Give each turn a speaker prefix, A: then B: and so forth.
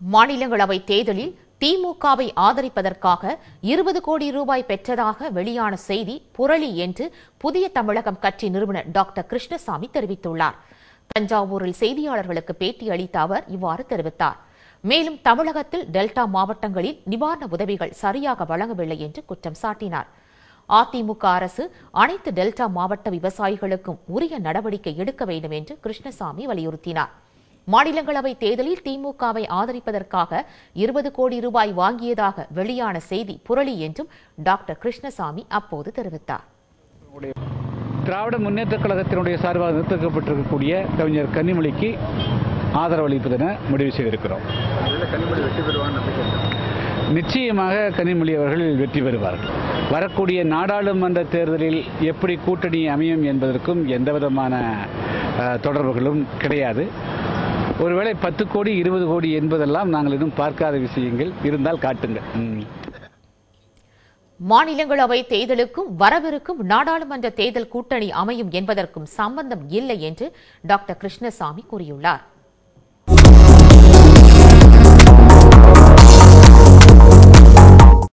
A: மாநிலங்களவை தேர்தலில் திமுகவை ஆதரிப்பதற்காக 20 கோடி ரூபாய் பெற்றதாக வெளியான செய்தி புரளி என்று புதிய தமிழகம் கட்சி நிறுவனர் டாக்டர் கிருஷ்ணசாமி தெரிவித்துள்ளார். தஞ்சாவூரில் செய்தியாளர்களுக்கு பேட்டி அளித்த அவர் இவ்வாறு தெரிவித்தார். மேலும் தமிழகத்தில் டெல்டா மாவட்டங்களில் நிவாரண உதவிகள் சரியாக வழங்கவில்லை என்று குற்றம் சாட்டினார். அதிமுக அரசு அனைத்து டெல்டா மாவட்ட விவசாயிகளுக்கும் உரிய நடவடிக்கை எடுக்க வேண்டும் என்று கிருஷ்ணசாமி வலியுறுத்தினார். மாநிலங்களவை தேர்தலில் திமுகவை ஆதரிப்பதற்காக 20 கோடி ரூபாய் வாங்கியதாக வெளியான செய்தி புரளி என்றும் டாக்டர் கிருஷ்ணசாமி அப்போது தெரிவித்தார்.
B: திராவிட முன்னேற்றக் கழகத்தினுடைய சார்பாக நிறுத்தப்பட்டிருக்கக்கூடிய கவிஞர் கன்னிமொழிக்கு ஆதரவு அளிப்பதென முடிவு செய்திருக்கிறோம். நிச்சயமாக கன்னிமொழி அவர்கள் வெற்றி பெறுவார்கள். வரக்கூடிய நாடாளுமன்ற தேர்தலில் எப்படி கூட்டணி அமையும் என்பதற்கும் எந்தவிதமான தொடர்புகளும் கிடையாது. ஒருவேளை 10 கோடி 20 கோடி என்பதெல்லாம் நாங்கள் இன்னும் பார்க்காத விஷயங்கள் இருந்தால் காட்டுங்கள்.
A: மாநிலங்களவை தேர்தலுக்கும் வரவிருக்கும் நாடாளுமன்ற தேர்தல் கூட்டணி அமையும் என்பதற்கும் சம்பந்தம் இல்லை என்று டாக்டர் கிருஷ்ணசாமி கூறியுள்ளார்.